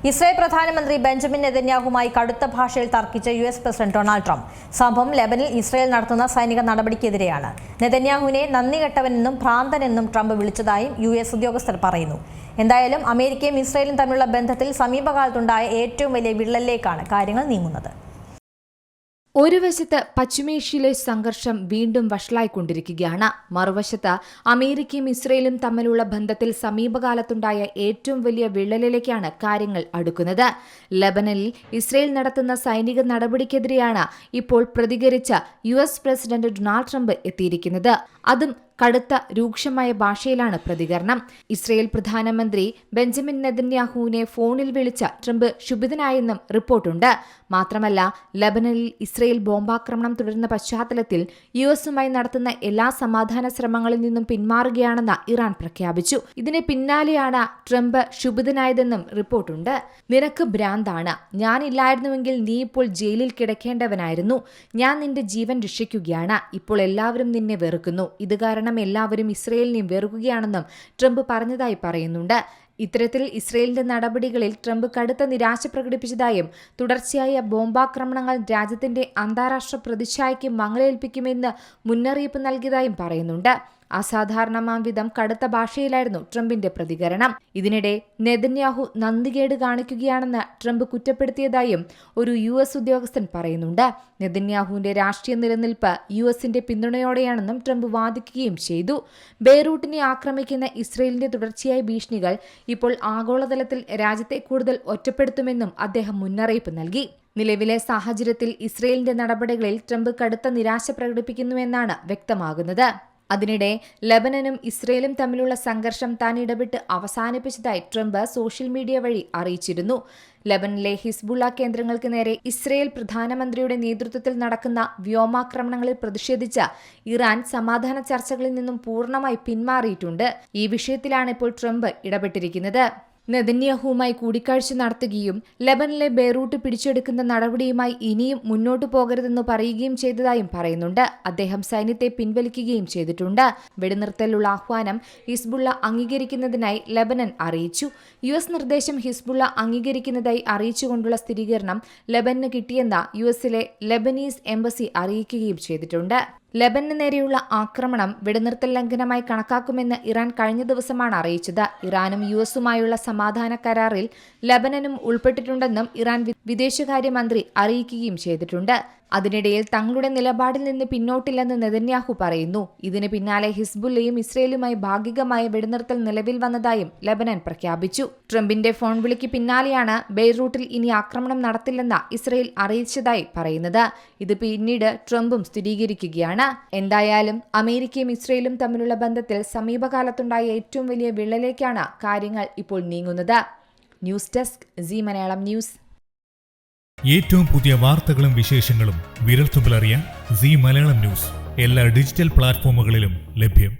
Israel പ്രധാനമന്ത്രി Benjamin നെതന്യാഹുമായി കടുത്ത ഭാഷയിൽ തർക്കിച്ച യുഎസ് പ്രസിഡന്റ് ഡൊണാൾഡ് ട്രംപ്. സംഭവം ലെബനിൽ ഇസ്രായേൽ നടത്തുന്ന സൈനിക നടപടിക്കെതിരെയാണ്. നെതന്യാഹുവിനെ നന്ദികെട്ടവനെന്നും ഭ്രാന്തനെന്നും ട്രംപ് വിളിച്ചതായും യുഎസ് ഉദ്യോഗസ്ഥർ പറയുന്നു. എന്തായാലും അമേരിക്കയും ഇസ്രായേലും തമ്മിലുള്ള ബന്ധത്തിൽ സമീപകാലത്തുണ്ടായ ഏറ്റവും വലിയ വിള്ളലിലേക്കാണ് കാര്യങ്ങൾ നീങ്ങുന്നത്. ഒരു വശത്ത് പശ്ചിമേഷ്യയിലെ സംഘർഷം വീണ്ടും വഷളായിക്കൊണ്ടിരിക്കുകയാണ്. മറുവശത്ത് അമേരിക്കയും ഇസ്രയേലും തമ്മിലുള്ള ബന്ധത്തിൽ സമീപകാലത്തുണ്ടായ ഏറ്റവും വലിയ വിള്ളലിലേക്കാണ് കാര്യങ്ങൾ അടുക്കുന്നത്. ലെബനനിൽ ഇസ്രയേൽ നടത്തുന്ന സൈനിക നടപടിക്കെതിരെയാണ് ഇപ്പോൾ പ്രതികരിച്ച യുഎസ് പ്രസിഡന്റ് ഡൊണാൾഡ് ട്രംപ് എത്തിയിരിക്കുന്നത്. അതും കടുത്ത രൂക്ഷമായ ഭാഷയിലാണ് പ്രതികരണം. ഇസ്രയേൽ പ്രധാനമന്ത്രി ബെഞ്ചമിൻ നെതന്യാഹുവിനെ ഫോണിൽ വിളിച്ച ട്രംപ് ക്ഷുഭിതനായെന്നും റിപ്പോർട്ടുണ്ട്. മാത്രമല്ല, ലെബനനിൽ ഇസ്രയേൽ ബോംബാക്രമണം തുടരുന്ന പശ്ചാത്തലത്തിൽ യുഎസുമായി നടത്തുന്ന എല്ലാ സമാധാന ശ്രമങ്ങളിൽ നിന്നും പിന്മാറുകയാണെന്ന് ഇറാൻ പ്രഖ്യാപിച്ചു. ഇതിന് പിന്നാലെയാണ് ട്രംപ് ക്ഷുഭിതനായതെന്നും റിപ്പോർട്ടുണ്ട്. നിനക്ക് ഭ്രാന്താണ്, ഞാനില്ലായിരുന്നുവെങ്കിൽ നീ ഇപ്പോൾ ജയിലിൽ കിടക്കേണ്ടവനായിരുന്നു. ഞാൻ നിന്റെ ജീവൻ രക്ഷിക്കുകയാണ്. ഇപ്പോൾ എല്ലാവരും നിന്നെ വെറുക്കുന്നു. ഇത് കാരണം എല്ലാവരും ഇസ്രയേലിനെയും വെറുക്കുകയാണെന്നും ട്രംപ് പറഞ്ഞതായി പറയുന്നുണ്ട്. ഇത്തരത്തിൽ ഇസ്രയേലിന്റെ നടപടികളിൽ ട്രംപ് കടുത്ത നിരാശ പ്രകടിപ്പിച്ചതായും തുടർച്ചയായ ബോംബാക്രമണങ്ങൾ രാജ്യത്തിന്റെ അന്താരാഷ്ട്ര പ്രതിച്ഛായയ്ക്ക് മങ്ങലേൽപ്പിക്കുമെന്ന് മുന്നറിയിപ്പ് നൽകിയതായും പറയുന്നുണ്ട്. അസാധാരണമാം വിധം കടുത്ത ഭാഷയിലായിരുന്നു ട്രംപിന്റെ പ്രതികരണം. ഇതിനിടെ നെതന്യാഹു നന്ദികേട് കാണിക്കുകയാണെന്ന് ട്രംപ് കുറ്റപ്പെടുത്തിയതായും ഒരു യുഎസ് ഉദ്യോഗസ്ഥൻ പറയുന്നുണ്ട്. നെതന്യാഹുവിന്റെ രാഷ്ട്രീയ നിലനിൽപ്പ് യുഎസിന്റെ പിന്തുണയോടെയാണെന്നും ട്രംപ് വാദിക്കുകയും ചെയ്തു. ബെയ്റൂട്ടിനെ ആക്രമിക്കുന്ന ഇസ്രയേലിന്റെ തുടർച്ചയായ ഭീഷണികൾ ഇപ്പോൾ ആഗോളതലത്തിൽ രാജ്യത്തെ കൂടുതൽ ഒറ്റപ്പെടുത്തുമെന്നും അദ്ദേഹം മുന്നറിയിപ്പ് നൽകി. നിലവിലെ സാഹചര്യത്തിൽ ഇസ്രയേലിന്റെ നടപടികളിൽ ട്രംപ് കടുത്ത നിരാശ പ്രകടിപ്പിക്കുന്നുവെന്നാണ് വ്യക്തമാകുന്നത്. അതിനിടെ ലെബനനും ഇസ്രയേലും തമ്മിലുള്ള സംഘർഷം താൻ ഇടപെട്ട് അവസാനിപ്പിച്ചതായി ട്രംപ് സോഷ്യൽ മീഡിയ വഴി അറിയിച്ചിരുന്നു. ലെബനിലെ ഹിസ്ബുള്ള കേന്ദ്രങ്ങൾക്ക് നേരെ ഇസ്രയേൽ പ്രധാനമന്ത്രിയുടെ നേതൃത്വത്തിൽ നടക്കുന്ന വ്യോമാക്രമണങ്ങളിൽ പ്രതിഷേധിച്ച ഇറാൻ സമാധാന ചർച്ചകളിൽ നിന്നും പൂർണ്ണമായി പിന്മാറിയിട്ടുണ്ട്. ഈ വിഷയത്തിലാണ് ഇപ്പോൾ ട്രംപ് ഇടപെട്ടിരിക്കുന്നത്. നെതന്യാഹുവുമായി കൂടിക്കാഴ്ച നടത്തുകയും ലെബനിലെ ബെയ്റൂട്ട് പിടിച്ചെടുക്കുന്ന നടപടിയുമായി ഇനിയും മുന്നോട്ടു പോകരുതെന്ന് പറയുകയും ചെയ്തതായും പറയുന്നുണ്ട്. അദ്ദേഹം സൈന്യത്തെ പിൻവലിക്കുകയും ചെയ്തിട്ടുണ്ട്. വെടിനിർത്തലുള്ള ആഹ്വാനം ഹിസ്ബുള്ള അംഗീകരിക്കുന്നതിനായി ലെബനൻ അറിയിച്ചു. യുഎസ് നിർദ്ദേശം ഹിസ്ബുള്ള അംഗീകരിക്കുന്നതായി അറിയിച്ചുകൊണ്ടുള്ള സ്ഥിരീകരണം ലെബനന് കിട്ടിയെന്ന് യുഎസിലെ ലെബനീസ് എംബസി അറിയിക്കുകയും ചെയ്തിട്ടുണ്ട്. ലെബനന് നേരെയുള്ള ആക്രമണം വെടിനിർത്തൽ ലംഘനമായി കണക്കാക്കുമെന്ന് ഇറാൻ കഴിഞ്ഞ ദിവസമാണ് അറിയിച്ചത്. ഇറാനും യുഎസുമായുള്ള സമാധാന കരാറിൽ ലെബനനും ഉൾപ്പെട്ടിട്ടുണ്ടെന്നും ഇറാൻ വിദേശകാര്യമന്ത്രി അറിയിക്കുകയും ചെയ്തിട്ടുണ്ട്. അതിനിടയിൽ തങ്ങളുടെ നിലപാടിൽ നിന്ന് പിന്നോട്ടില്ലെന്ന് നെതന്യാഹു പറയുന്നു. ഇതിന് പിന്നാലെ ഹിസ്ബുള്ളയും ഇസ്രയേലുമായി ഭാഗികമായ വെടിനിർത്തൽ നിലവിൽ വന്നതായും ലെബനൻ പ്രഖ്യാപിച്ചു. ട്രംപിന്റെ ഫോൺ വിളിക്ക് പിന്നാലെയാണ് ബെയ്റൂട്ടിൽ ഇനി ആക്രമണം നടത്തില്ലെന്ന് ഇസ്രയേൽ അറിയിച്ചതായി പറയുന്നത്. ഇത് പിന്നീട് ട്രംപും സ്ഥിരീകരിക്കുകയാണ്. എന്തായാലും അമേരിക്കയും ഇസ്രയേലും തമ്മിലുള്ള ബന്ധത്തിൽ സമീപകാലത്തുണ്ടായ ഏറ്റവും വലിയ വിള്ളലേക്കാണ് കാര്യങ്ങൾ ഇപ്പോൾ നീങ്ങുന്നത്. News desk C Malayalam news. ഏറ്റവും പുതിയ വാർത്തകളും വിശേഷങ്ങളും വിരൽത്തുമ്പിലറിയാൻ സി മലയാളം ന്യൂസ് എല്ലാ ഡിജിറ്റൽ പ്ലാറ്റ്ഫോമുകളിലും ലഭ്യം.